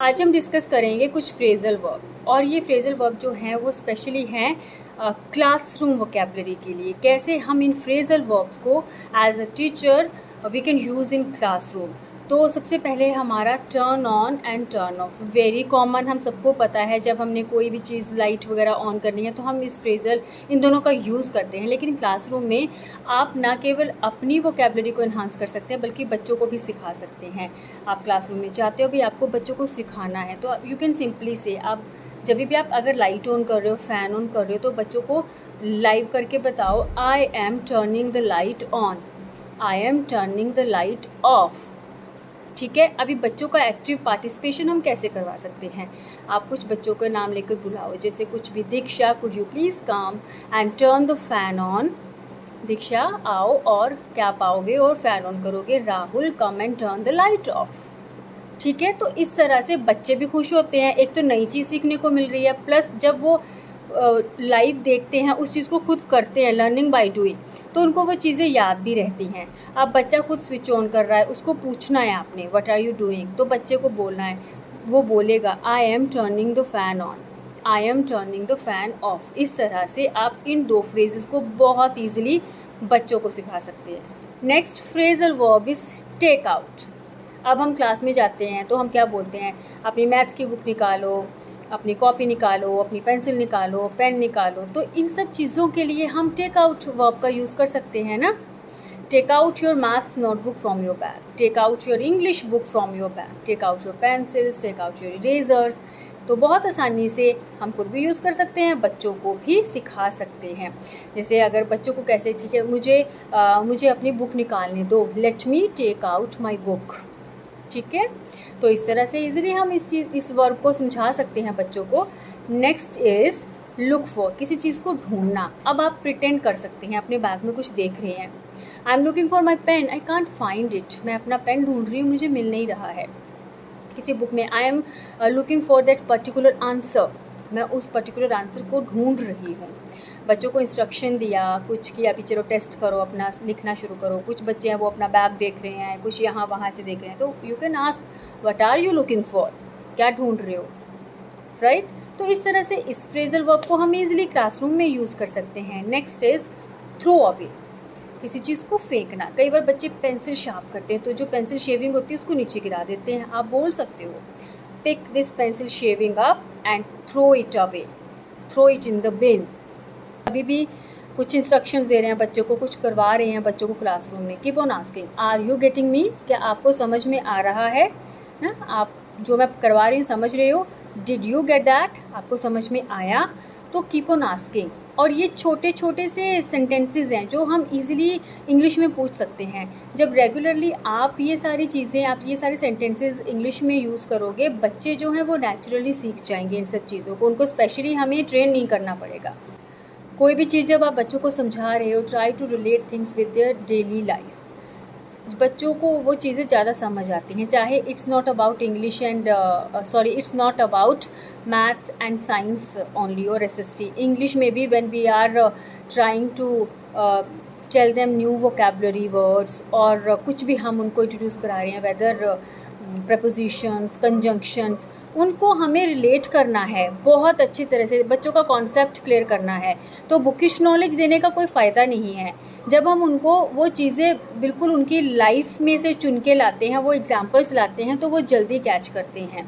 आज हम डिस्कस करेंगे कुछ फ्रेजल वर्ब्स, और ये फ्रेजल वर्ब जो हैं वो स्पेशली हैं क्लासरूम वोकेबलरी के लिए। कैसे हम इन फ्रेजल वर्ब्स को as a teacher we can use in classroom. तो सबसे पहले हमारा turn on and turn off, very common, हम सबको पता है। जब हमने कोई भी चीज़ लाइट वगैरह ऑन करनी है तो हम इस फ्रेजल इन दोनों का यूज़ करते हैं। लेकिन क्लासरूम में आप ना केवल अपनी वोकेबलरी को इन्हांस कर सकते हैं बल्कि बच्चों को भी सिखा सकते हैं। आप क्लासरूम में जाते हो भी, आपको बच्चों को सिखाना है तो यू कैन सिंपली से, आप जब भी आप अगर लाइट ऑन कर रहे हो, फ़ैन ऑन कर रहे हो, तो बच्चों को लाइव करके बताओ, I am turning the light on, I am turning the light off. ठीक है। अभी बच्चों का एक्टिव पार्टिसिपेशन हम कैसे करवा सकते हैं? आप कुछ बच्चों का नाम लेकर बुलाओ, जैसे कुछ भी, Diksha could you please come and turn the fan on. Diksha आओ, और क्या पाओगे और फैन ऑन करोगे, Rahul come and turn the light off. ठीक है। तो इस तरह से बच्चे भी खुश होते हैं, एक तो नई चीज़ सीखने को मिल रही है, प्लस जब वो लाइव देखते हैं, उस चीज़ को खुद करते हैं, लर्निंग बाय डूइंग, तो उनको वो चीज़ें याद भी रहती हैं। अब बच्चा खुद स्विच ऑन कर रहा है, उसको पूछना है आपने व्हाट आर यू डूइंग, तो बच्चे को बोलना है, वो बोलेगा I am turning the fan on, I am turning the fan of. इस तरह से आप इन दो फ्रेजेस को बहुत ईजिली बच्चों को सिखा सकते हैं। Next phrasal verb is take out. अब हम क्लास में जाते हैं तो हम क्या बोलते हैं, अपनी मैथ्स की बुक निकालो, अपनी कॉपी निकालो, अपनी पेंसिल निकालो, पेन निकालो। तो इन सब चीज़ों के लिए हम टेक आउट वर्ब का यूज़ कर सकते हैं ना। Take out your maths notebook from your bag, take out your English book from your bag, take out your pencils, take out your erasers. तो बहुत आसानी से हम खुद भी यूज़ कर सकते हैं, बच्चों को भी सिखा सकते हैं। जैसे अगर बच्चों को कैसे, ठीक है, मुझे अपनी बुक निकालने दो, let me take out my book. ठीक है। तो इस तरह से इजीली हम इस वर्ब को समझा सकते हैं बच्चों को। नेक्स्ट इज लुक फॉर, किसी चीज़ को ढूंढना। अब आप प्रिटेंड कर सकते हैं, अपने बैग में कुछ देख रहे हैं, I am looking for my pen, I can't find it, मैं अपना पेन ढूंढ रही हूँ, मुझे मिल नहीं रहा है। किसी बुक में आई am looking for that particular answer, मैं उस पर्टिकुलर आंसर को ढूंढ रही हूँ। बच्चों को इंस्ट्रक्शन दिया, कुछ किया, अभी चलो टेस्ट करो, अपना लिखना शुरू करो। कुछ बच्चे हैं वो अपना बैग देख रहे हैं, कुछ यहाँ वहाँ से देख रहे हैं, तो you can ask what are you looking for, क्या ढूंढ रहे हो, राइट। तो इस तरह से इस फ्रेजल वर्ब को हम इजीली क्लासरूम में यूज़ कर सकते हैं। नेक्स्ट इज थ्रो अवे, किसी चीज़ को फेंकना। कई बार बच्चे पेंसिल शार्प करते हैं तो जो पेंसिल शेविंग होती है उसको नीचे गिरा देते हैं। आप बोल सकते हो, pick this pencil shaving up and throw it away, throw it in the bin. अभी भी कुछ इंस्ट्रक्शंस दे रहे हैं बच्चों को, कुछ करवा रहे हैं बच्चों को क्लासरूम में। Keep on asking, are you getting me, क्या आपको समझ में आ रहा है ना, आप जो मैं करवा रही हूँ समझ रहे हो, डिड यू गेट दैट, आपको समझ में आया। तो कीप ऑन आस्किंग। और ये छोटे छोटे से सेंटेंसेस हैं जो हम इजीली इंग्लिश में पूछ सकते हैं। जब रेगुलरली आप ये सारी चीज़ें, आप ये सारे सेंटेंसेस इंग्लिश में यूज़ करोगे, बच्चे जो हैं वो नेचुरली सीख जाएंगे इन सब चीज़ों को, उनको स्पेशली हमें ट्रेन नहीं करना पड़ेगा। कोई भी चीज़ जब आप बच्चों को समझा रहे हो, try to relate things with their daily life. बच्चों को वो चीज़ें ज़्यादा समझ आती हैं, चाहे it's not about English and it's not about maths and science only और एसएसटी। इंग्लिश में भी when we are trying to tell them new vocabulary words, और कुछ भी हम उनको इंट्रोड्यूस करा रहे हैं, वेदर प्रपोजिशंस, कंजंक्शंस, उनको हमें रिलेट करना है बहुत अच्छी तरह से, बच्चों का कॉन्सेप्ट क्लियर करना है। तो बुकिश नॉलेज देने का कोई फ़ायदा नहीं है। जब हम उनको वो चीज़ें बिल्कुल उनकी लाइफ में से चुन के लाते हैं, वो एग्जाम्पल्स लाते हैं, तो वो जल्दी कैच करते हैं।